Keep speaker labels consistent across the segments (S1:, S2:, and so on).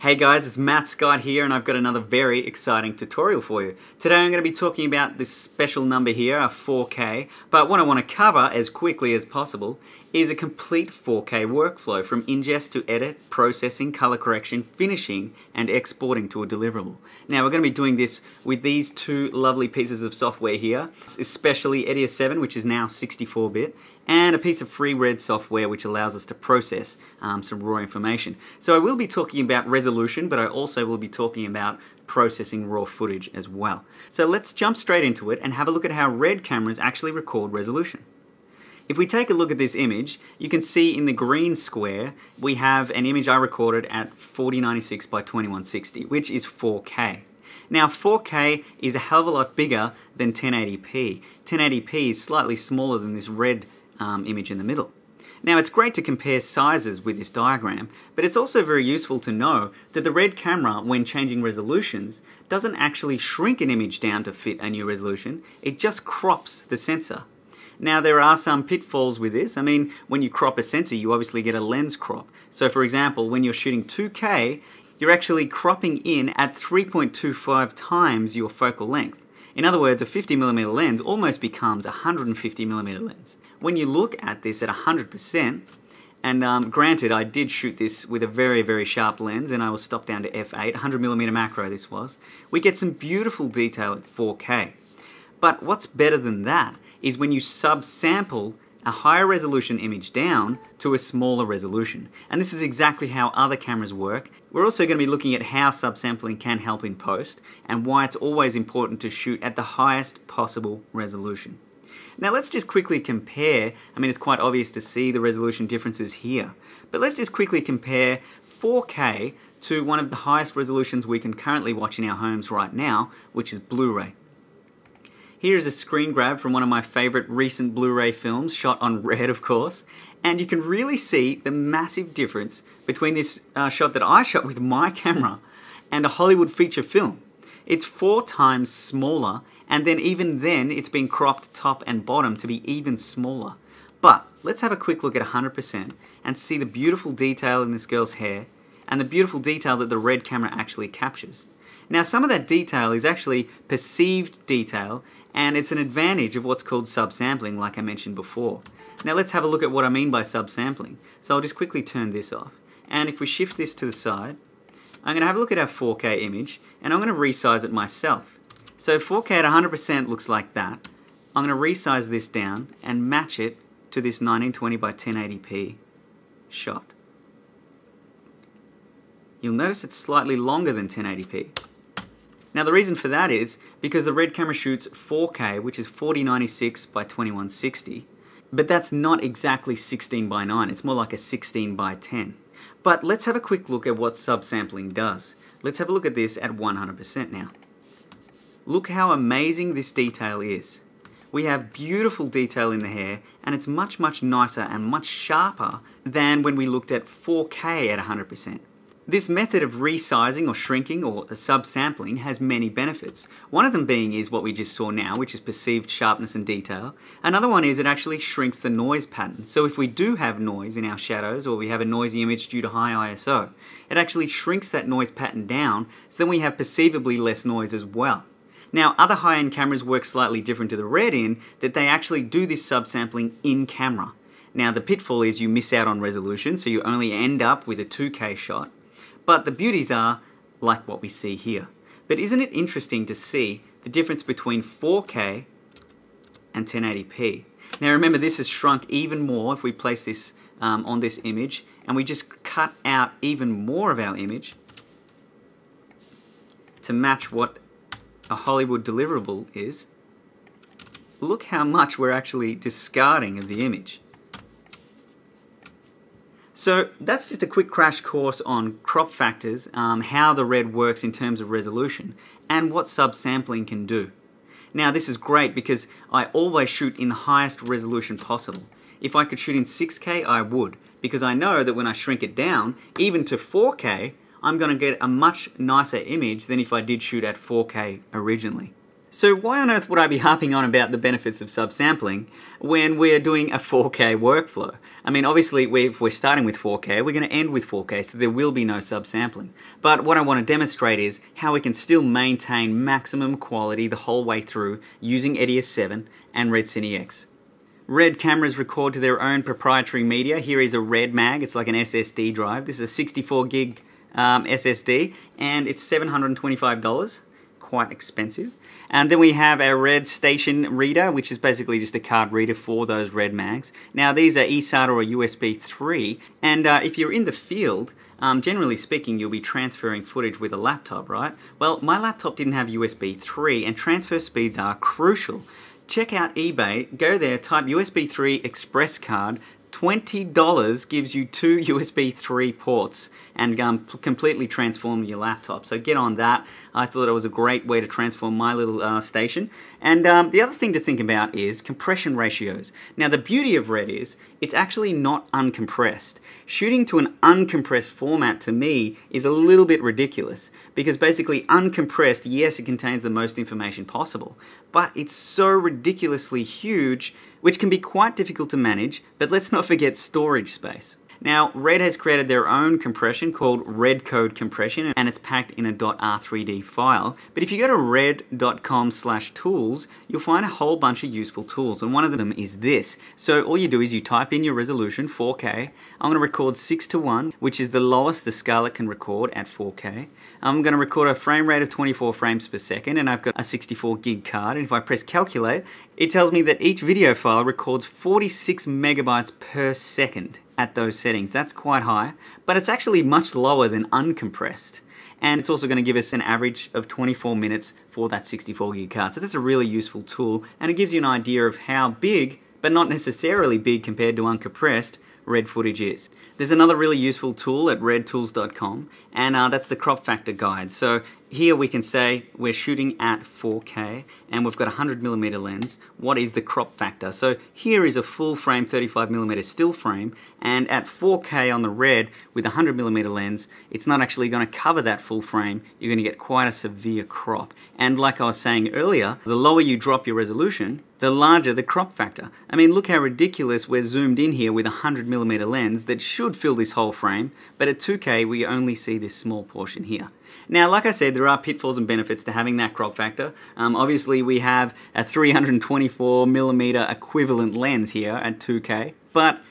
S1: Hey guys, it's Matt Scott here and I've got another very exciting tutorial for you. Today I'm going to be talking about this special number here, a 4K, but what I want to cover as quickly as possible is a complete 4K workflow from ingest to edit, processing, color correction, finishing, and exporting to a deliverable. Now we're going to be doing this with these two lovely pieces of software here, especially EDIUS 7, which is now 64-bit, and a piece of free RED software which allows us to process some raw information. So I will be talking about resolution, but I also will be talking about processing raw footage as well. So let's jump straight into it and have a look at how RED cameras actually record resolution. If we take a look at this image, you can see in the green square we have an image I recorded at 4096 by 2160, which is 4K. Now 4K is a hell of a lot bigger than 1080p. 1080p is slightly smaller than this red image in the middle. Now it's great to compare sizes with this diagram, but it's also very useful to know that the RED camera, when changing resolutions, doesn't actually shrink an image down to fit a new resolution, it just crops the sensor. Now there are some pitfalls with this. I mean, when you crop a sensor, you obviously get a lens crop. So for example, when you're shooting 2K, you're actually cropping in at 3.25 times your focal length. In other words, a 50mm lens almost becomes a 150mm lens. When you look at this at 100%, and granted I did shoot this with a very sharp lens and I was stopped down to f8, 100mm macro this was, we get some beautiful detail at 4K. But what's better than that is when you subsample a higher resolution image down to a smaller resolution. And this is exactly how other cameras work. We're also going to be looking at how subsampling can help in post and why it's always important to shoot at the highest possible resolution. Now let's just quickly compare. I mean, it's quite obvious to see the resolution differences here, but let's just quickly compare 4K to one of the highest resolutions we can currently watch in our homes right now, which is Blu-ray. Here's a screen grab from one of my favorite recent Blu-ray films, shot on RED of course, and you can really see the massive difference between this shot that I shot with my camera and a Hollywood feature film. It's 4 times smaller, and then even then it's been cropped top and bottom to be even smaller. But let's have a quick look at 100% and see the beautiful detail in this girl's hair and the beautiful detail that the RED camera actually captures. Now some of that detail is actually perceived detail, and it's an advantage of what's called subsampling, like I mentioned before. Now let's have a look at what I mean by subsampling. So I'll just quickly turn this off, and if we shift this to the side, I'm going to have a look at our 4K image, and I'm going to resize it myself. So 4K at 100% looks like that. I'm going to resize this down and match it to this 1920 by 1080p shot. You'll notice it's slightly longer than 1080p. Now the reason for that is because the RED camera shoots 4K, which is 4096 by 2160, but that's not exactly 16 by 9, it's more like a 16 by 10. But let's have a quick look at what subsampling does. Let's have a look at this at 100% now. Look how amazing this detail is. We have beautiful detail in the hair, and it's much nicer and much sharper than when we looked at 4K at 100%. This method of resizing or shrinking or subsampling has many benefits. One of them being is what we just saw now, which is perceived sharpness and detail. Another one is it actually shrinks the noise pattern. So if we do have noise in our shadows or we have a noisy image due to high ISO, it actually shrinks that noise pattern down, so then we have perceivably less noise as well. Now other high-end cameras work slightly different to the RED in that they actually do this subsampling in camera. Now the pitfall is you miss out on resolution, so you only end up with a 2K shot. But the beauties are like what we see here. But isn't it interesting to see the difference between 4K and 1080p? Now remember, this has shrunk even more if we place this on this image, and we just cut out even more of our image to match what a Hollywood deliverable is. Look how much we're actually discarding of the image. So that's just a quick crash course on crop factors, how the RED works in terms of resolution, and what subsampling can do. Now this is great because I always shoot in the highest resolution possible. If I could shoot in 6K, I would, because I know that when I shrink it down, even to 4K, I'm going to get a much nicer image than if I did shoot at 4K originally. So why on earth would I be harping on about the benefits of subsampling when we're doing a 4K workflow? I mean, obviously, if we're starting with 4K, we're going to end with 4K, so there will be no subsampling. But what I want to demonstrate is how we can still maintain maximum quality the whole way through using EDIUS 7 and RED-Cine-X. RED cameras record to their own proprietary media. Here is a RED mag. It's like an SSD drive. This is a 64 gig SSD, and it's $725. Quite expensive. And then we have our RED station reader, which is basically just a card reader for those RED mags. Now these are eSATA or USB 3, and if you're in the field, generally speaking, you'll be transferring footage with a laptop, right? Well, my laptop didn't have USB 3, and transfer speeds are crucial. Check out eBay, go there, type USB 3 express card, $20 gives you 2 USB 3 ports and completely transform your laptop. So get on that. I thought it was a great way to transform my little station. And the other thing to think about is compression ratios. Now the beauty of RED is it's actually not uncompressed. Shooting to an uncompressed format to me is a little bit ridiculous because basically uncompressed, yes, it contains the most information possible, but it's so ridiculously huge, which can be quite difficult to manage, but let's not forget storage space. Now, RED has created their own compression called RED code compression, and it's packed in a .r3d file. But if you go to red.com/tools, you'll find a whole bunch of useful tools, and one of them is this. So all you do is you type in your resolution, 4K. I'm going to record 6:1, which is the lowest the Scarlett can record at 4K. I'm going to record a frame rate of 24 frames per second, and I've got a 64 gig card. And if I press calculate, it tells me that each video file records 46 megabytes per second. At those settings. That's quite high, but it's actually much lower than uncompressed. And it's also going to give us an average of 24 minutes for that 64 gig card. So that's a really useful tool, and it gives you an idea of how big, but not necessarily big compared to uncompressed, RED footage is. There's another really useful tool at redtools.com, and that's the crop factor guide. So here we can say we're shooting at 4K and we've got a 100mm lens. What is the crop factor? So here is a full frame 35mm still frame, and at 4K on the RED with a 100mm lens, it's not actually going to cover that full frame. You're going to get quite a severe crop. And like I was saying earlier, the lower you drop your resolution, the larger the crop factor. I mean, look how ridiculous we're zoomed in here with a 100mm lens that should fill this whole frame, but at 2K we only see this small portion here. Now, like I said, there are pitfalls and benefits to having that crop factor. Obviously, we have a 324mm equivalent lens here at 2K, but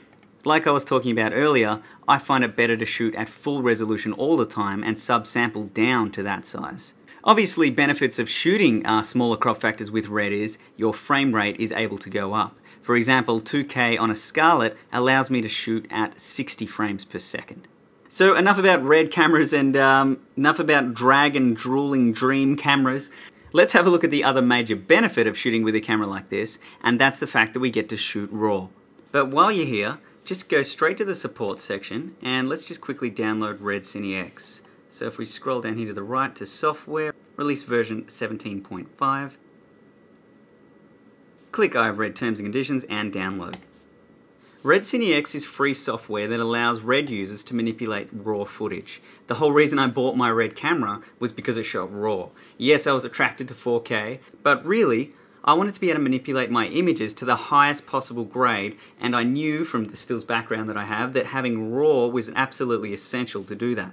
S1: like I was talking about earlier, I find it better to shoot at full resolution all the time and subsample down to that size. Obviously, benefits of shooting smaller crop factors with RED is your frame rate is able to go up. For example, 2K on a Scarlett allows me to shoot at 60 frames per second. So enough about RED cameras and enough about drag and drooling dream cameras. Let's have a look at the other major benefit of shooting with a camera like this, and that's the fact that we get to shoot RAW. But while you're here, just go straight to the support section and let's just quickly download RED-Cine-X. So if we scroll down here to the right to software, release version 17.5, click I have read terms and conditions and download. RED-Cine-X is free software that allows RED users to manipulate RAW footage. The whole reason I bought my RED camera was because it shot RAW. Yes, I was attracted to 4K, but really, I wanted to be able to manipulate my images to the highest possible grade, and I knew from the stills background that I have that having RAW was absolutely essential to do that.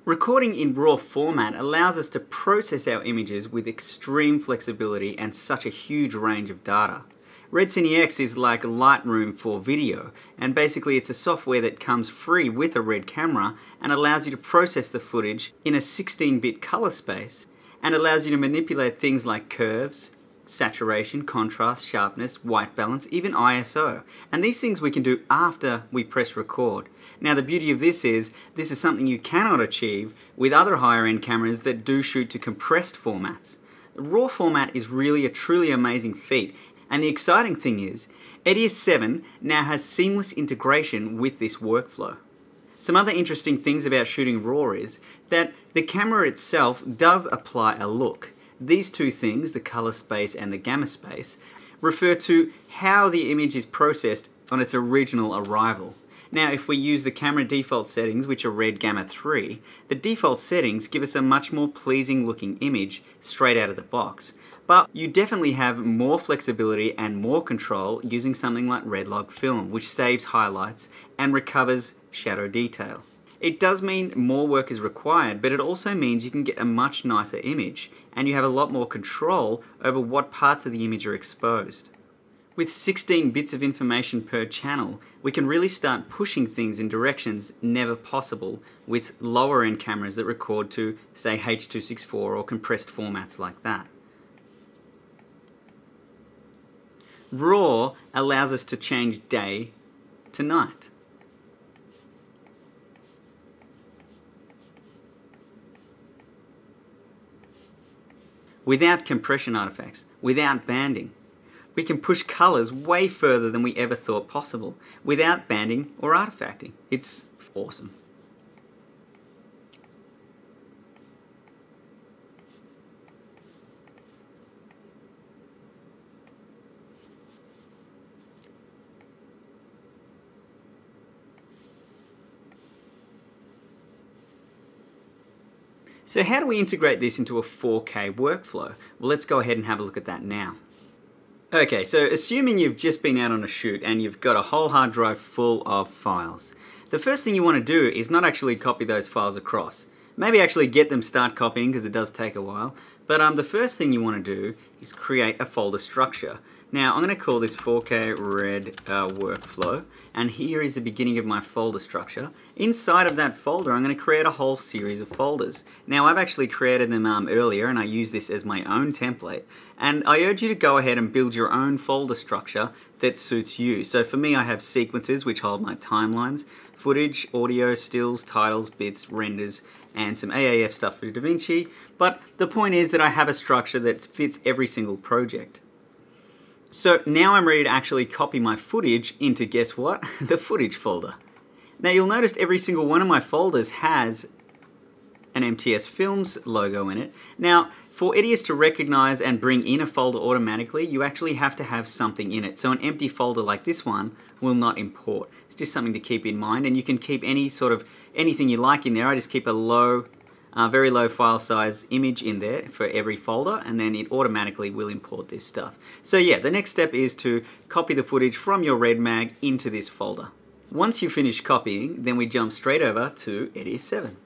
S1: Recording in RAW format allows us to process our images with extreme flexibility and such a huge range of data. RED-Cine-X is like Lightroom for video, and basically it's a software that comes free with a RED camera and allows you to process the footage in a 16-bit color space and allows you to manipulate things like curves, saturation, contrast, sharpness, white balance, even ISO. And these things we can do after we press record. Now the beauty of this is something you cannot achieve with other higher end cameras that do shoot to compressed formats. The RAW format is really a truly amazing feat, and the exciting thing is EDIUS 7 now has seamless integration with this workflow. Some other interesting things about shooting RAW is that the camera itself does apply a look. These two things, the color space and the gamma space, refer to how the image is processed on its original arrival. Now, if we use the camera default settings, which are RED Gamma 3, the default settings give us a much more pleasing looking image straight out of the box. But you definitely have more flexibility and more control using something like red-log film, which saves highlights and recovers shadow detail. It does mean more work is required, but it also means you can get a much nicer image, and you have a lot more control over what parts of the image are exposed. With 16 bits of information per channel, we can really start pushing things in directions never possible with lower-end cameras that record to, say, H.264 or compressed formats like that. RAW allows us to change day to night. Without compression artifacts, without banding. We can push colors way further than we ever thought possible, without banding or artifacting. It's awesome. So how do we integrate this into a 4K workflow? Well, let's go ahead and have a look at that now. Okay, so assuming you've just been out on a shoot and you've got a whole hard drive full of files, the first thing you want to do is not actually copy those files across. Maybe actually get them start copying, because it does take a while. But the first thing you want to do is create a folder structure. Now I'm going to call this 4K RED workflow, and here is the beginning of my folder structure. Inside of that folder I'm going to create a whole series of folders. Now I've actually created them earlier, and I use this as my own template, and I urge you to go ahead and build your own folder structure that suits you. So for me, I have sequences which hold my timelines, footage, audio, stills, titles, bits, renders, and some AAF stuff for DaVinci. But the point is that I have a structure that fits every single project. So now I'm ready to actually copy my footage into, guess what? The footage folder. Now you'll notice every single one of my folders has an MTS Films logo in it. Now, for EDIUS to recognize and bring in a folder automatically, you actually have to have something in it. So an empty folder like this one will not import. It's just something to keep in mind, and you can keep anything you like in there. I just keep a very low file size image in there for every folder, and then it automatically will import this stuff. So yeah, the next step is to copy the footage from your Red Mag into this folder. Once you finish copying, then we jump straight over to EDIUS 7.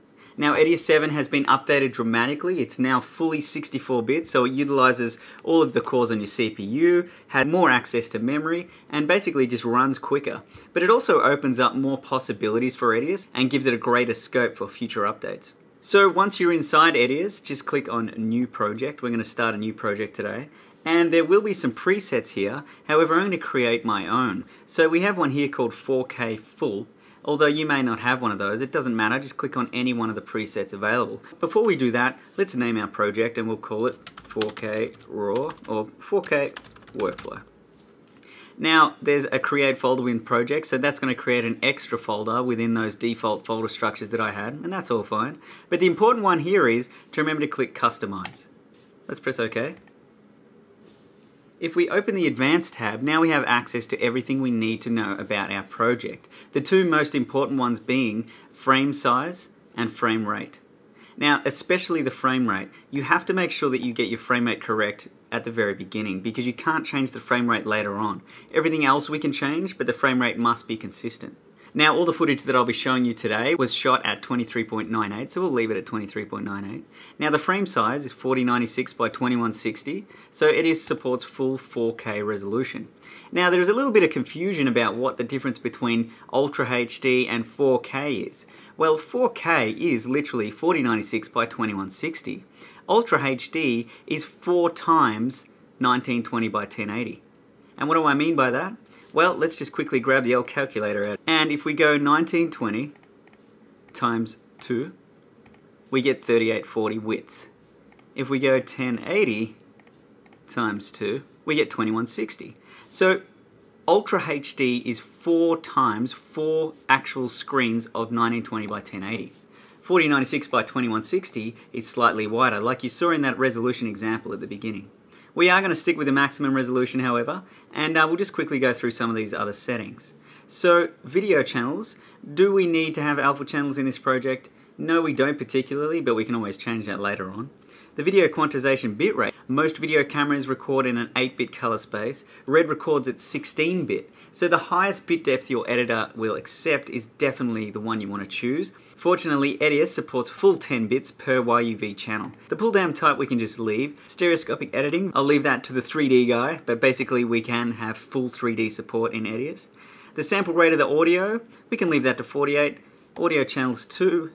S1: Now EDIUS 7 has been updated dramatically. It's now fully 64 bits, so it utilizes all of the cores on your CPU, had more access to memory, and basically just runs quicker. But it also opens up more possibilities for EDIUS and gives it a greater scope for future updates. So once you're inside EDIUS, just click on New Project. We're going to start a new project today. And there will be some presets here. However, I'm going to create my own. So we have one here called 4K Full. Although you may not have one of those, it doesn't matter. Just click on any one of the presets available. Before we do that, let's name our project, and we'll call it 4K Raw or 4K Workflow. Now, there's a create folder within project, so that's going to create an extra folder within those default folder structures that I had, and that's all fine. But the important one here is to remember to click Customize. Let's press OK. If we open the Advanced tab, now we have access to everything we need to know about our project. The two most important ones being frame size and frame rate. Now, especially the frame rate, you have to make sure that you get your frame rate correct at the very beginning, because you can't change the frame rate later on. Everything else we can change, but the frame rate must be consistent. Now, all the footage that I'll be showing you today was shot at 23.98, so we'll leave it at 23.98. Now, the frame size is 4096 by 2160, so it supports full 4K resolution. Now, there's a little bit of confusion about what the difference between Ultra HD and 4K is. Well, 4K is literally 4096 by 2160. Ultra HD is 4 times 1920 by 1080. And what do I mean by that? Well, let's just quickly grab the old calculator out. And if we go 1920 times 2, we get 3840 width. If we go 1080 times 2, we get 2160. So Ultra HD is 4 times 4 actual screens of 1920 by 1080. 4096 by 2160 is slightly wider, like you saw in that resolution example at the beginning. We are going to stick with the maximum resolution, however, and we'll just quickly go through some of these other settings. So, video channels. Do we need to have alpha channels in this project? No, we don't particularly, but we can always change that later on. The video quantization bitrate. Most video cameras record in an 8-bit color space. RED records at 16-bit. So the highest bit depth your editor will accept is definitely the one you want to choose. Fortunately, EDIUS supports full 10 bits per YUV channel. The pull down type we can just leave. Stereoscopic editing, I'll leave that to the 3D guy, but basically we can have full 3D support in EDIUS. The sample rate of the audio, we can leave that to 48. Audio channels 2.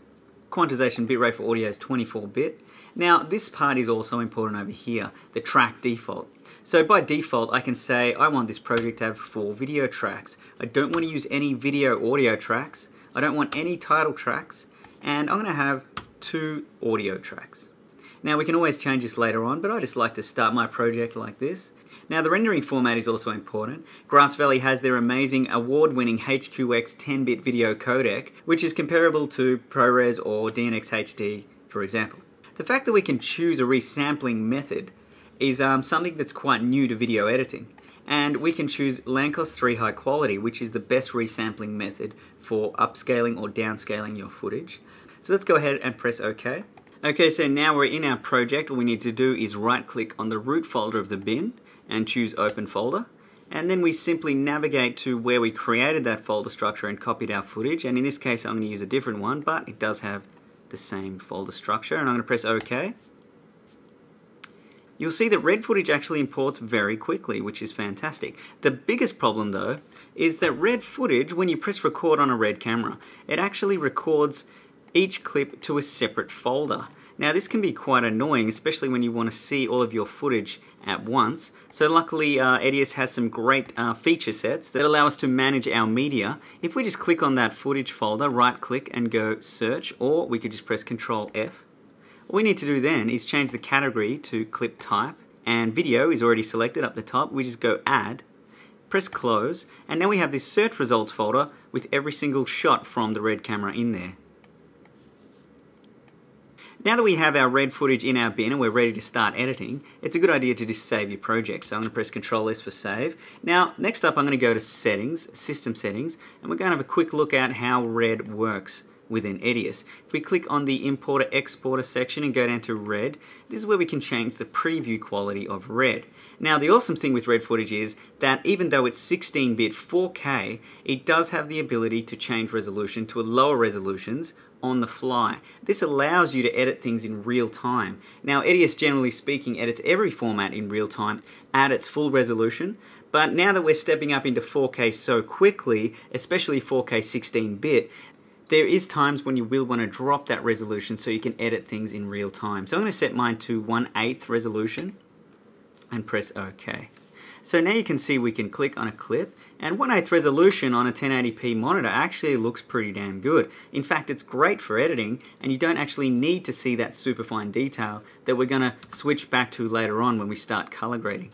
S1: Quantization bitrate for audio is 24-bit. Now this part is also important over here, the track default. So by default I can say I want this project to have 4 video tracks. I don't want to use any video audio tracks. I don't want any title tracks, and I'm going to have 2 audio tracks. Now we can always change this later on, but I just like to start my project like this. Now the rendering format is also important. Grass Valley has their amazing award-winning HQX 10-bit video codec, which is comparable to ProRes or DNx HD, for example. The fact that we can choose a resampling method is something that's quite new to video editing. And we can choose Lancos 3 High Quality, which is the best resampling method for upscaling or downscaling your footage. So let's go ahead and press OK. Okay, so now we're in our project. All we need to do is right-click on the root folder of the bin and choose Open Folder. And then we simply navigate to where we created that folder structure and copied our footage. And in this case, I'm going to use a different one, but it does have the same folder structure. And I'm going to press OK. You'll see that RED footage actually imports very quickly, which is fantastic. The biggest problem though is that RED footage, when you press record on a RED camera, it actually records each clip to a separate folder. Now this can be quite annoying, especially when you want to see all of your footage at once. So luckily EDIUS has some great feature sets that allow us to manage our media. If we just click on that footage folder, right click and go search, or we could just press Ctrl F. All we need to do then is change the category to clip type, and video is already selected up the top. We just go add, press close, and now we have this search results folder with every single shot from the RED camera in there. Now that we have our RED footage in our bin and we're ready to start editing, it's a good idea to just save your project. So I'm going to press Ctrl S for save. Now next up I'm going to go to settings, system settings, and we're going to have a quick look at how RED works within EDIUS. If we click on the importer exporter section and go down to RED, this is where we can change the preview quality of RED. Now the awesome thing with RED footage is that even though it's 16-bit 4K, it does have the ability to change resolution to lower resolutions on the fly. This allows you to edit things in real time. Now EDIUS, generally speaking, edits every format in real time at its full resolution, but now that we're stepping up into 4K so quickly, especially 4K 16-bit, there is times when you will want to drop that resolution so you can edit things in real time. So I'm going to set mine to 1/8 resolution and press OK. So now you can see we can click on a clip, and 1/8 resolution on a 1080p monitor actually looks pretty damn good. In fact, it's great for editing, and you don't actually need to see that super fine detail that we're going to switch back to later on when we start color grading.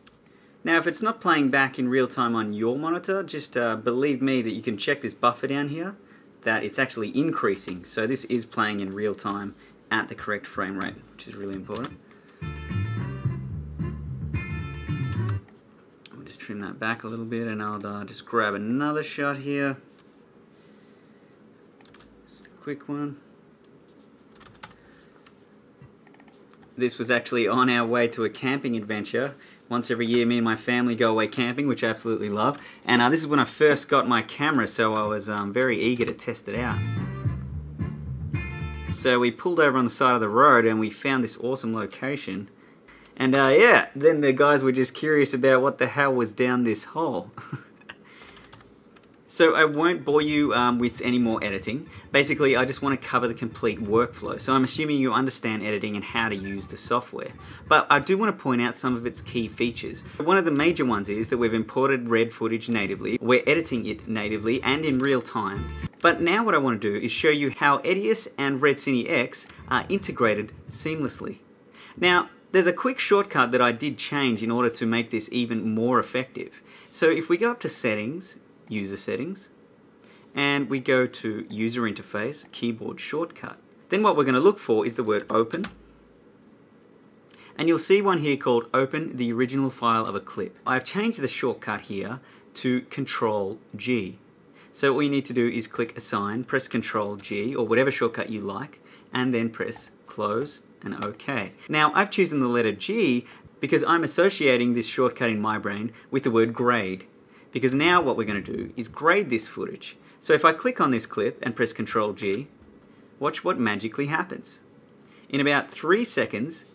S1: Now if it's not playing back in real time on your monitor, just believe me that you can check this buffer down here, that it's actually increasing. So this is playing in real time at the correct frame rate, which is really important. I'll just trim that back a little bit, and I'll just grab another shot here. Just a quick one. This was actually on our way to a camping adventure. Once every year, me and my family go away camping, which I absolutely love. And this is when I first got my camera, so I was very eager to test it out. So we pulled over on the side of the road and we found this awesome location. And yeah, then the guys were just curious about what the hell was down this hole. So I won't bore you with any more editing. Basically, I just want to cover the complete workflow. So I'm assuming you understand editing and how to use the software. But I do want to point out some of its key features. One of the major ones is that we've imported RED footage natively. We're editing it natively and in real time. But now what I want to do is show you how EDIUS and RED-Cine-X are integrated seamlessly. Now, there's a quick shortcut that I did change in order to make this even more effective. So if we go up to Settings, User Settings, and we go to User Interface, Keyboard Shortcut. Then what we're going to look for is the word Open. And you'll see one here called Open the Original File of a Clip. I've changed the shortcut here to Control G. So all you need to do is click Assign, press Control G, or whatever shortcut you like, and then press Close and OK. Now I've chosen the letter G because I'm associating this shortcut in my brain with the word grade. Because now what we're going to do is grade this footage. So if I click on this clip and press Ctrl G, watch what magically happens. In about 3 seconds,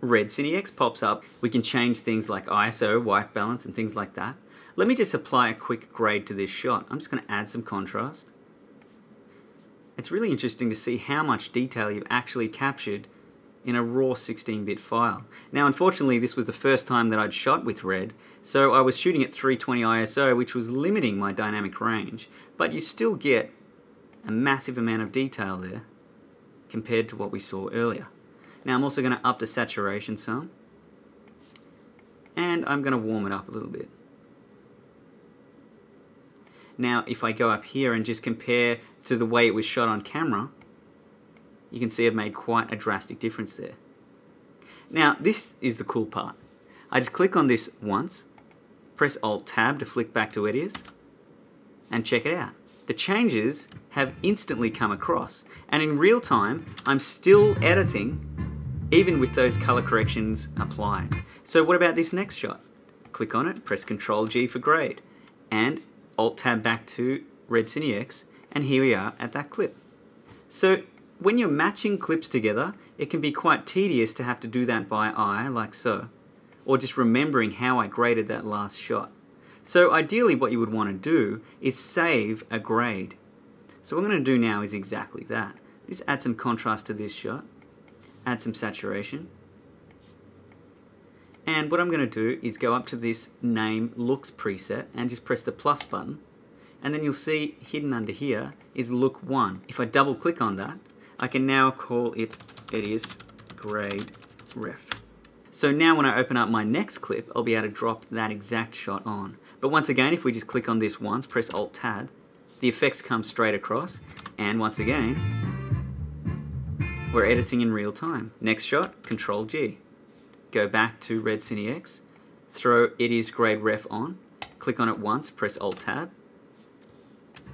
S1: RED-Cine-X pops up. We can change things like ISO, white balance, and things like that. Let me just apply a quick grade to this shot. I'm just going to add some contrast. It's really interesting to see how much detail you've actually captured in a raw 16-bit file. Now unfortunately this was the first time that I'd shot with RED, so I was shooting at 320 ISO, which was limiting my dynamic range, but you still get a massive amount of detail there compared to what we saw earlier. Now I'm also going to up the saturation some, and I'm going to warm it up a little bit. Now if I go up here and just compare to the way it was shot on camera, you can see I've made quite a drastic difference there. Now this is the cool part. I just click on this once, press Alt-Tab to flick back to EDIUS, and check it out. The changes have instantly come across, and in real time I'm still editing even with those color corrections applied. So what about this next shot? Click on it, press Ctrl G for grade, and Alt-Tab back to RED-Cine-X, and here we are at that clip. So when you're matching clips together, it can be quite tedious to have to do that by eye, like so, or just remembering how I graded that last shot. So ideally what you would want to do is save a grade. So what I'm going to do now is exactly that. Just add some contrast to this shot, add some saturation, and what I'm going to do is go up to this name looks preset and just press the plus button, and then you'll see hidden under here is look 1. If I double click on that, I can now call it EDIUS grade ref. So now when I open up my next clip, I'll be able to drop that exact shot on. But once again, if we just click on this once, press Alt-Tab, the effects come straight across, and once again, we're editing in real time. Next shot, Ctrl G. Go back to RED-Cine-X, throw EDIUS grade ref on, click on it once, press Alt-Tab,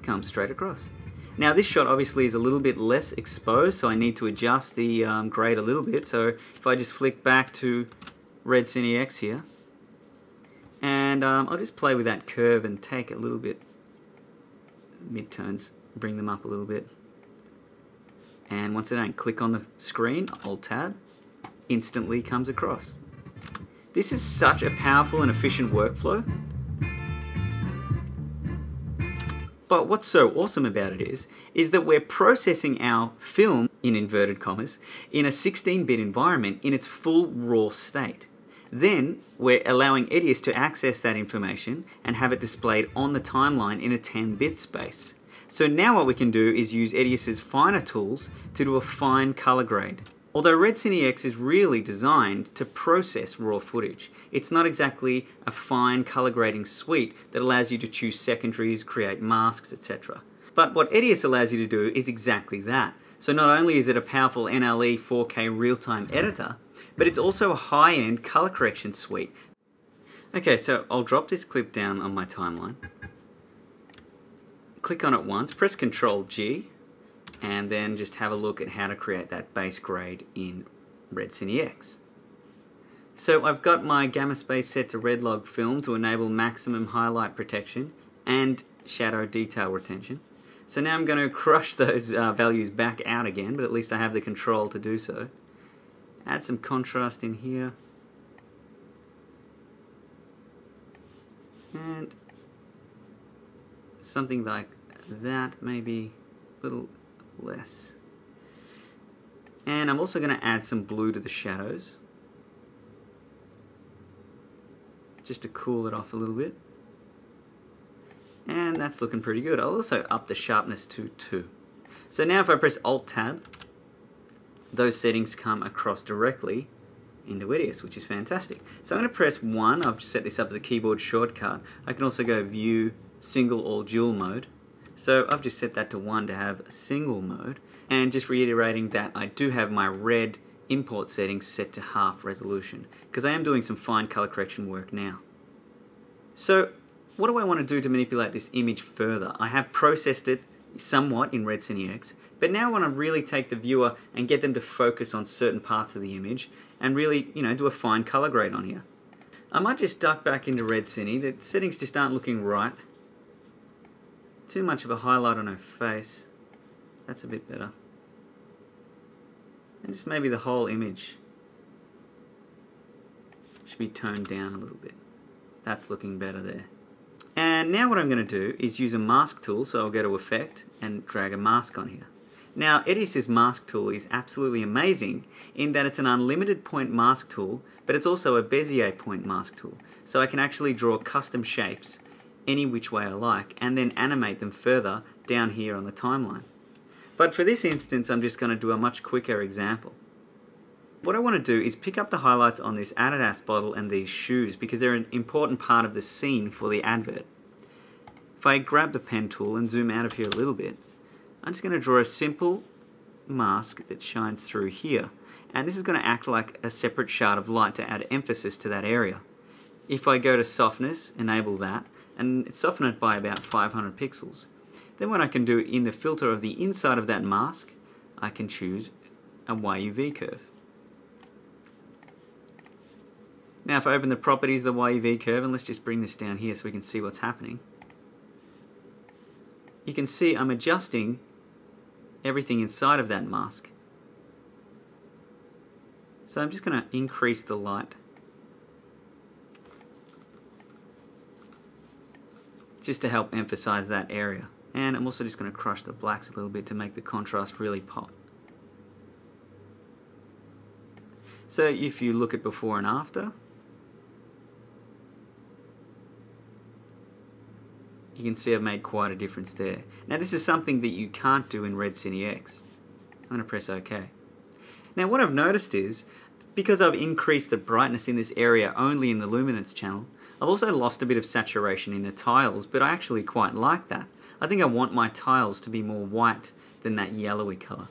S1: comes straight across. Now this shot obviously is a little bit less exposed, so I need to adjust the grade a little bit. So if I just flick back to RED-Cine-X here, and I'll just play with that curve and take a little bit midtones, bring them up a little bit. And once again, click on the screen, Alt-Tab, instantly comes across. This is such a powerful and efficient workflow. But what's so awesome about it is that we're processing our film, in inverted commas, in a 16-bit environment in its full raw state. Then we're allowing EDIUS to access that information and have it displayed on the timeline in a 10-bit space. So now what we can do is use EDIUS's finer tools to do a fine color grade. Although RED-Cine-X is really designed to process raw footage, it's not exactly a fine color grading suite that allows you to choose secondaries, create masks, etc. But what EDIUS allows you to do is exactly that. So not only is it a powerful NLE 4K real-time editor, but it's also a high-end color correction suite. Okay, so I'll drop this clip down on my timeline, click on it once, press Ctrl G, and then just have a look at how to create that base grade in RED-Cine-X. So I've got my gamma space set to red log film to enable maximum highlight protection and shadow detail retention. So now I'm going to crush those values back out again, but at least I have the control to do so. Add some contrast in here. And something like that, maybe a little less. And I'm also going to add some blue to the shadows, just to cool it off a little bit. And that's looking pretty good. I'll also up the sharpness to 2. So now if I press Alt-Tab, those settings come across directly into EDIUS, which is fantastic. So I'm going to press 1. I've set this up as a keyboard shortcut. I can also go View, Single or Dual mode. So I've just set that to 1 to have a single mode, and just reiterating that I do have my red import settings set to half resolution, because I am doing some fine color correction work now. So what do I want to do to manipulate this image further? I have processed it somewhat in RED-Cine-X, but now I want to really take the viewer and get them to focus on certain parts of the image and really, do a fine color grade on here. I might just duck back into RED-Cine. The settings just aren't looking right. Too much of a highlight on her face. That's a bit better. And just maybe the whole image should be toned down a little bit. That's looking better there. And now what I'm going to do is use a mask tool, so I'll go to Effect and drag a mask on here. Now EDIUS's mask tool is absolutely amazing in that it's an unlimited point mask tool, but it's also a Bezier point mask tool. So I can actually draw custom shapes any which way I like and then animate them further down here on the timeline. But for this instance I'm just going to do a much quicker example. What I want to do is pick up the highlights on this Adidas bottle and these shoes because they're an important part of the scene for the advert. If I grab the pen tool and zoom out of here a little bit, I'm just going to draw a simple mask that shines through here. And this is going to act like a separate shard of light to add emphasis to that area. If I go to softness, enable that, and soften it by about 500 pixels. Then what I can do in the filter of the inside of that mask, I can choose a YUV curve. Now if I open the properties of the YUV curve, and let's just bring this down here so we can see what's happening. You can see I'm adjusting everything inside of that mask. So I'm just going to increase the light. Just to help emphasize that area. And I'm also just going to crush the blacks a little bit to make the contrast really pop. So if you look at before and after, you can see I've made quite a difference there. Now this is something that you can't do in RED-Cine-X. I'm going to press OK. Now what I've noticed is, because I've increased the brightness in this area only in the luminance channel, I've also lost a bit of saturation in the tiles, but I actually quite like that. I think I want my tiles to be more white than that yellowy colour.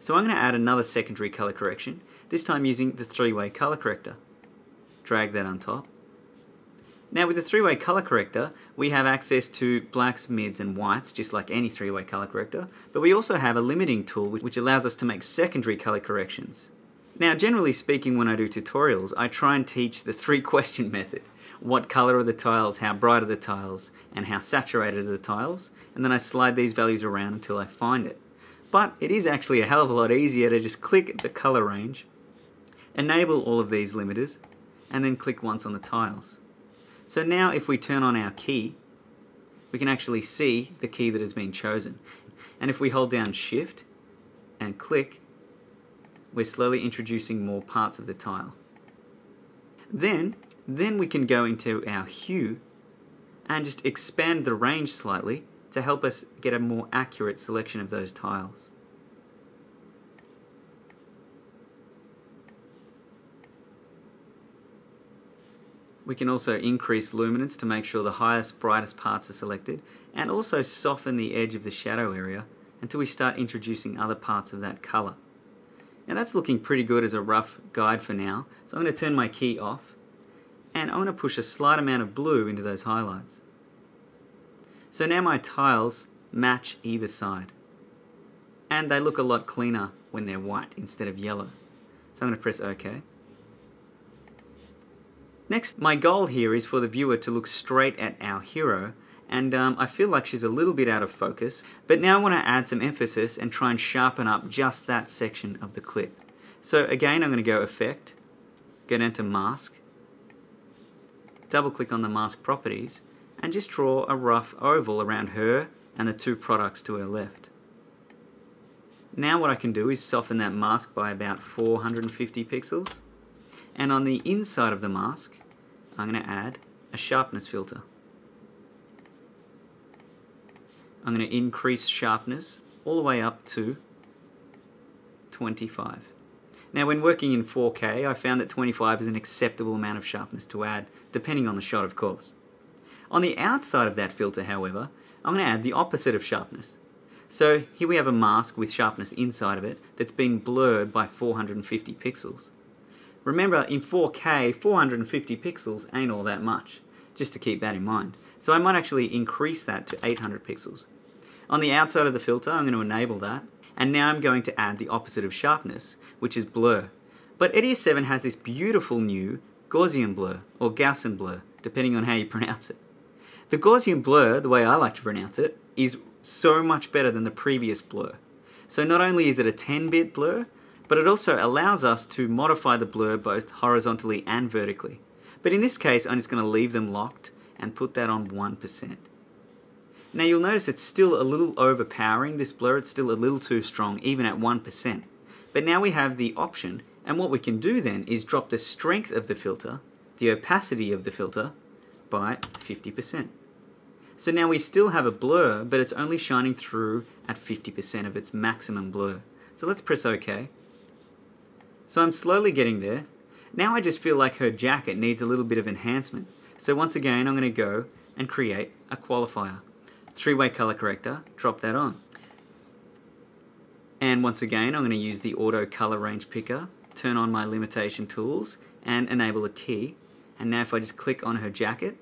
S1: So I'm going to add another secondary colour correction, this time using the three-way colour corrector. Drag that on top. Now with the three-way colour corrector, we have access to blacks, mids and whites, just like any three-way colour corrector, but we also have a limiting tool which allows us to make secondary colour corrections. Now generally speaking, when I do tutorials, I try and teach the three-question method. What colour are the tiles, how bright are the tiles, and how saturated are the tiles, and then I slide these values around until I find it. But it is actually a hell of a lot easier to just click the colour range, enable all of these limiters, and then click once on the tiles. So now if we turn on our key, we can actually see the key that has been chosen. And if we hold down Shift and click, we're slowly introducing more parts of the tile. Then we can go into our hue and just expand the range slightly to help us get a more accurate selection of those tiles. We can also increase luminance to make sure the highest, brightest parts are selected, and also soften the edge of the shadow area until we start introducing other parts of that colour. Now that's looking pretty good as a rough guide for now, so I'm going to turn my key off, and I want to push a slight amount of blue into those highlights. So now my tiles match either side, and they look a lot cleaner when they're white instead of yellow. So I'm going to press OK. Next, my goal here is for the viewer to look straight at our hero, and I feel like she's a little bit out of focus, but now I want to add some emphasis and try and sharpen up just that section of the clip. So again, I'm going to go Effect, go down to Mask, double click on the mask properties, and just draw a rough oval around her and the two products to her left. Now what I can do is soften that mask by about 450 pixels, and on the inside of the mask I'm going to add a sharpness filter. I'm going to increase sharpness all the way up to 25. Now when working in 4K, I found that 25 is an acceptable amount of sharpness to add, depending on the shot of course. On the outside of that filter, however, I'm going to add the opposite of sharpness. So here we have a mask with sharpness inside of it that's been blurred by 450 pixels. Remember, in 4K, 450 pixels ain't all that much, just to keep that in mind. So I might actually increase that to 800 pixels. On the outside of the filter, I'm going to enable that. And now I'm going to add the opposite of sharpness, which is blur. But EDIUS 7 has this beautiful new Gaussian Blur, or Gaussian Blur, depending on how you pronounce it. The Gaussian Blur, the way I like to pronounce it, is so much better than the previous blur. So not only is it a 10-bit blur, but it also allows us to modify the blur both horizontally and vertically. But in this case, I'm just going to leave them locked and put that on 1%. Now you'll notice it's still a little overpowering, this blur. It's still a little too strong, even at 1%. But now we have the option, and what we can do then is drop the strength of the filter, the opacity of the filter, by 50%. So now we still have a blur, but it's only shining through at 50% of its maximum blur. So let's press OK. So I'm slowly getting there. Now I just feel like her jacket needs a little bit of enhancement. So once again, I'm going to go and create a qualifier. Three-way color corrector, drop that on. And once again, I'm going to use the auto color range picker, turn on my limitation tools, and enable a key. And now if I just click on her jacket,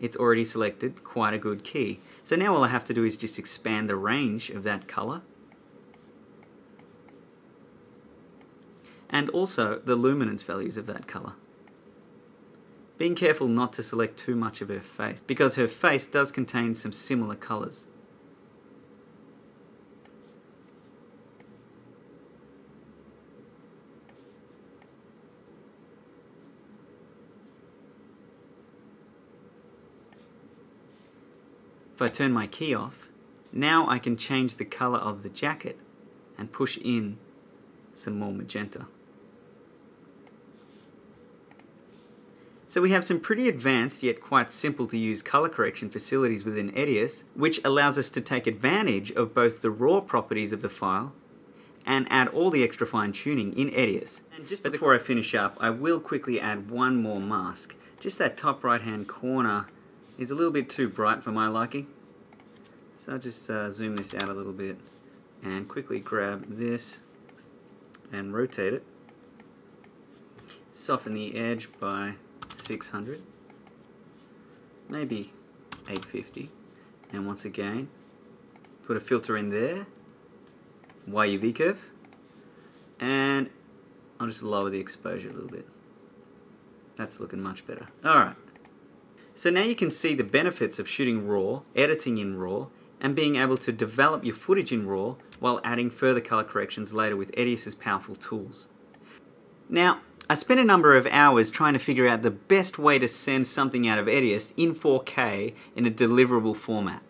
S1: it's already selected quite a good key. So now all I have to do is just expand the range of that color. And also the luminance values of that color. Being careful not to select too much of her face, because her face does contain some similar colors. If I turn my key off, now I can change the color of the jacket and push in some more magenta. So we have some pretty advanced yet quite simple to use color correction facilities within EDIUS, which allows us to take advantage of both the raw properties of the file and add all the extra fine tuning in EDIUS. And just before I finish up, I will quickly add one more mask. Just that top right hand corner is a little bit too bright for my liking. So I'll just zoom this out a little bit and quickly grab this and rotate it. Soften the edge by 600, maybe 850, and once again put a filter in there, YUV curve, and I'll just lower the exposure a little bit. That's looking much better. Alright, so now you can see the benefits of shooting RAW, editing in RAW, and being able to develop your footage in RAW while adding further color corrections later with EDIUS's powerful tools. Now, I spent a number of hours trying to figure out the best way to send something out of EDIUS in 4K in a deliverable format.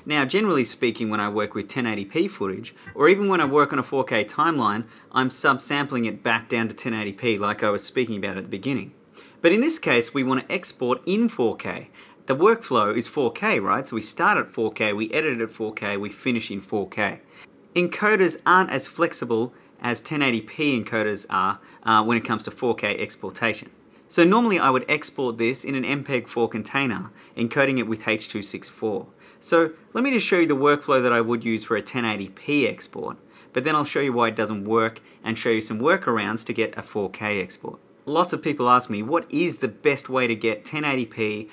S1: Now, generally speaking, when I work with 1080p footage, or even when I work on a 4K timeline, I'm subsampling it back down to 1080p like I was speaking about at the beginning. But in this case, we want to export in 4K. The workflow is 4K, right? So we start at 4K, we edit at 4K, we finish in 4K. Encoders aren't as flexible as 1080p encoders are when it comes to 4K exportation. So normally I would export this in an MPEG-4 container, encoding it with H.264. So let me just show you the workflow that I would use for a 1080p export, but then I'll show you why it doesn't work and show you some workarounds to get a 4K export. Lots of people ask me, what is the best way to get 1080p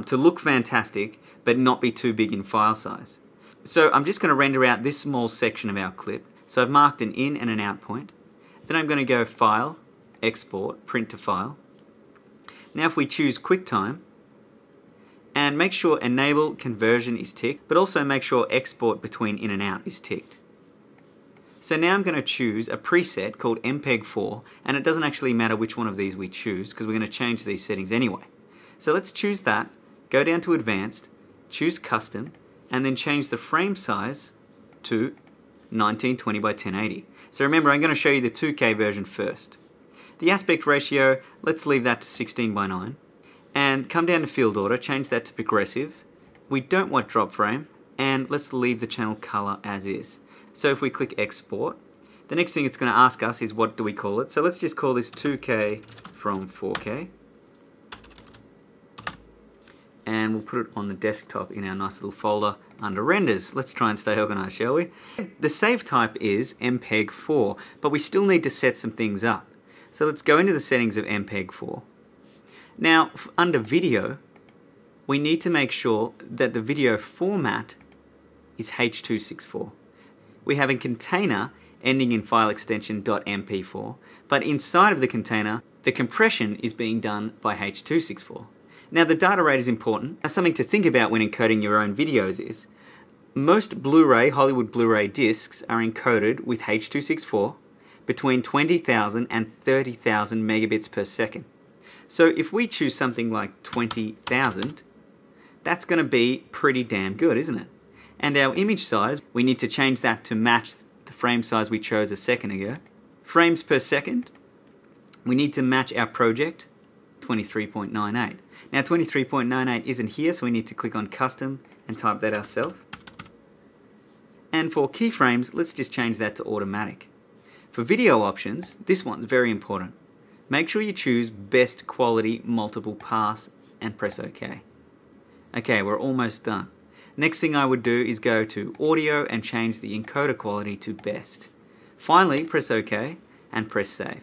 S1: to look fantastic but not be too big in file size? So I'm just going to render out this small section of our clip. So I've marked an in and an out point. Then I'm going to go File, Export, Print to File. Now if we choose QuickTime, and make sure Enable Conversion is ticked, but also make sure Export Between In and Out is ticked. So now I'm going to choose a preset called MPEG-4, and it doesn't actually matter which one of these we choose, because we're going to change these settings anyway. So let's choose that, go down to Advanced, choose Custom, and then change the frame size to 1920 by 1080. So remember, I'm going to show you the 2K version first. The aspect ratio, let's leave that to 16 by 9. And come down to field order, change that to progressive. We don't want drop frame, and let's leave the channel color as is. So if we click export, the next thing it's going to ask us is what do we call it. So let's just call this 2K from 4K. And we'll put it on the desktop in our nice little folder under renders. Let's try and stay organized, shall we? The save type is MPEG-4, but we still need to set some things up. So let's go into the settings of MPEG-4. Now, under video, we need to make sure that the video format is H.264. We have a container ending in file extension .mp4, but inside of the container, the compression is being done by H.264. Now the data rate is important. Now something to think about when encoding your own videos is, most Blu-ray, Hollywood Blu-ray discs are encoded with H.264 between 20,000 and 30,000 megabits per second. So if we choose something like 20,000, that's going to be pretty damn good, isn't it? And our image size, we need to change that to match the frame size we chose a second ago. Frames per second, we need to match our project, 23.98. Now 23.98 isn't here, so we need to click on Custom and type that ourselves. And for keyframes, let's just change that to automatic. For video options, this one's very important. Make sure you choose best quality multiple pass and press OK. Okay, we're almost done. Next thing I would do is go to audio and change the encoder quality to best. Finally, press OK and press save.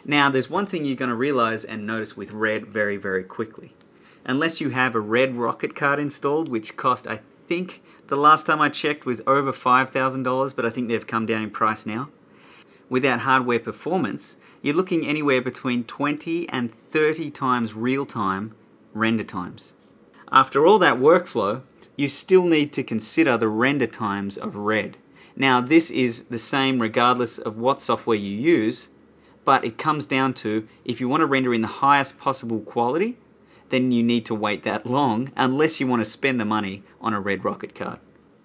S1: Now there's one thing you're going to realize and notice with RED very, very quickly. Unless you have a RED Rocket card installed, which cost, I think, the last time I checked was over $5,000, but I think they've come down in price now. Without hardware performance, you're looking anywhere between 20 and 30 times real-time render times. After all that workflow, you still need to consider the render times of RED. Now this is the same regardless of what software you use, but it comes down to, if you want to render in the highest possible quality, then you need to wait that long unless you want to spend the money on a RED Rocket card.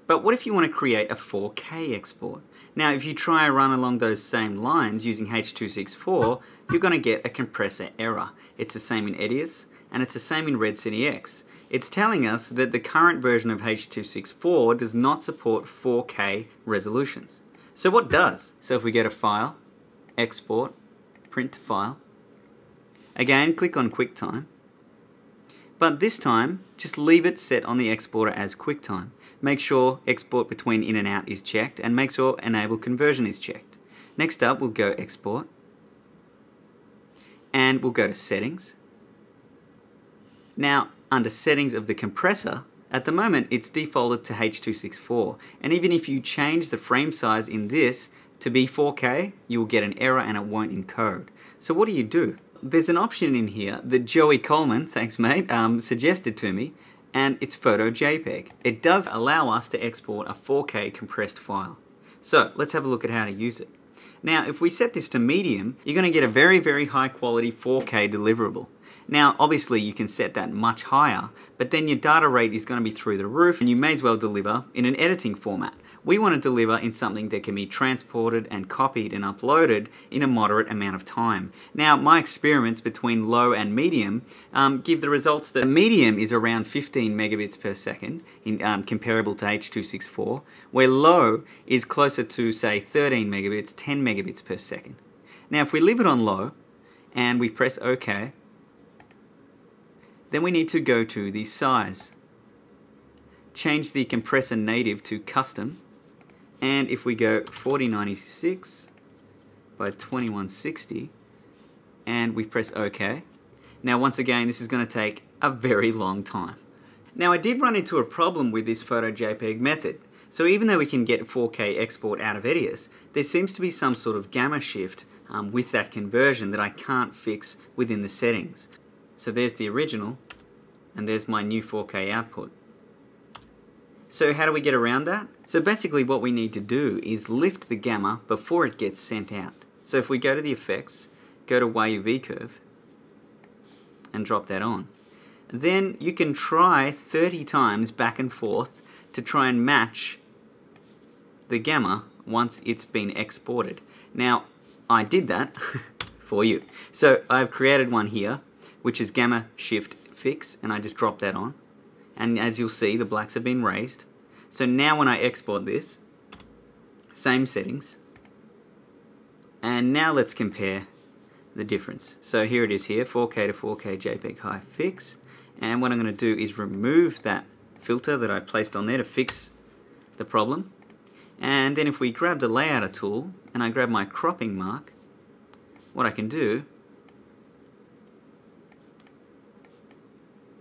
S1: But what if you want to create a 4K export? Now if you try and run along those same lines using H.264, you're going to get a compressor error. It's the same in EDIUS and it's the same in RED-Cine-X. It's telling us that the current version of H.264 does not support 4K resolutions. So what does? So if we go to File, Export, Print to File, again click on QuickTime, but this time just leave it set on the exporter as QuickTime. Make sure export between in and out is checked and make sure enable conversion is checked. Next up we'll go Export and we'll go to Settings. Now under Settings of the compressor, at the moment it's defaulted to H.264, and even if you change the frame size in this to be 4K, you will get an error and it won't encode. So what do? There's an option in here that Joey Coleman, thanks mate, suggested to me, and it's Photo JPEG. It does allow us to export a 4K compressed file. So let's have a look at how to use it. Now if we set this to medium, you're going to get a very, very high quality 4K deliverable. Now obviously you can set that much higher, but then your data rate is going to be through the roof and you may as well deliver in an editing format. We want to deliver in something that can be transported and copied and uploaded in a moderate amount of time. Now my experiments between low and medium give the results that medium is around 15 megabits per second, comparable to H.264, where low is closer to say 13 megabits, 10 megabits per second. Now if we leave it on low and we press OK, then we need to go to the size. Change the compressor native to custom, and if we go 4096 by 2160 and we press OK, now once again this is going to take a very long time. Now I did run into a problem with this Photo JPEG method. So even though we can get 4K export out of EDIUS, there seems to be some sort of gamma shift with that conversion that I can't fix within the settings. So there's the original, and there's my new 4K output. So how do we get around that? So basically what we need to do is lift the gamma before it gets sent out. So if we go to the effects, go to YUV curve, and drop that on. Then you can try 30 times back and forth to try and match the gamma once it's been exported. Now I did that for you. So I've created one here, which is gamma shift fix, and I just drop that on. And as you'll see, the blacks have been raised. So now when I export this, same settings. And now let's compare the difference. So here it is here, 4K to 4K JPEG high fix. And what I'm going to do is remove that filter that I placed on there to fix the problem. And then if we grab the layouter tool and I grab my cropping mark, what I can do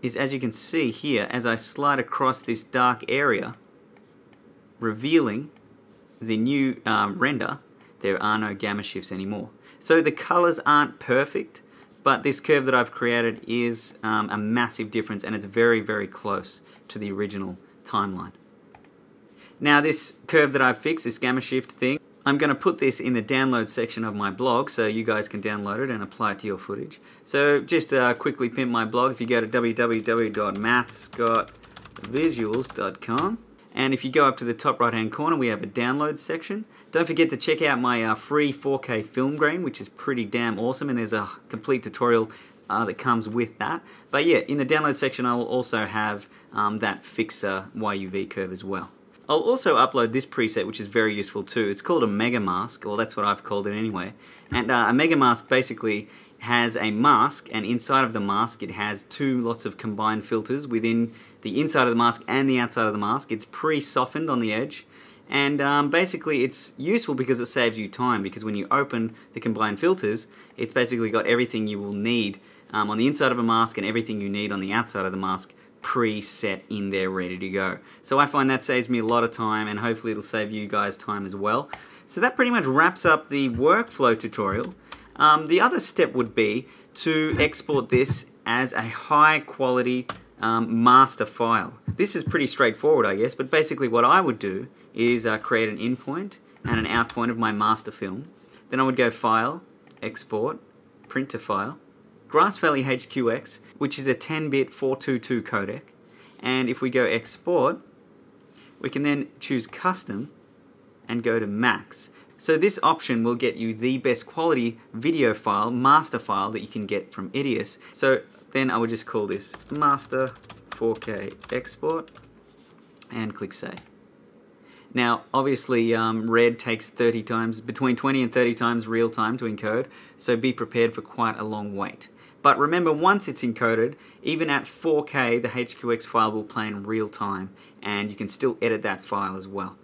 S1: is, as you can see here, as I slide across this dark area, revealing the new render, there are no gamma shifts anymore. So the colors aren't perfect, but this curve that I've created is a massive difference, and it's very, very close to the original timeline. Now this curve that I've fixed, this gamma shift thing, I'm going to put this in the download section of my blog so you guys can download it and apply it to your footage. So just quickly pimp my blog. If you go to www.mathscotvisuals.com, and if you go up to the top right hand corner, we have a download section. Don't forget to check out my free 4K film grain, which is pretty damn awesome, and there's a complete tutorial that comes with that. But yeah, in the download section I'll also have that fixer YUV curve as well. I'll also upload this preset, which is very useful too. It's called a mega mask, or that's what I've called it anyway. And a mega mask basically has a mask, and inside of the mask it has two lots of combined filters within the inside of the mask and the outside of the mask. It's pre-softened on the edge, and basically it's useful because it saves you time, because when you open the combined filters, it's basically got everything you will need on the inside of a mask and everything you need on the outside of the mask pre-set in there, ready to go. So I find that saves me a lot of time, and hopefully it'll save you guys time as well. So that pretty much wraps up the workflow tutorial. The other step would be to export this as a high quality master file. This is pretty straightforward, I guess, but basically what I would do is create an in point and an out point of my master film. Then I would go File, Export, Print to File, Grass Valley HQX, which is a 10-bit 422 codec, and if we go Export, we can then choose Custom and go to Max. So this option will get you the best quality video file, master file, that you can get from EDIUS. So then I would just call this Master 4K Export and click Save. Now obviously RED takes 30 times, between 20 and 30 times real time to encode, so be prepared for quite a long wait. But remember, once it's encoded, even at 4K, the HQX file will play in real time, and you can still edit that file as well.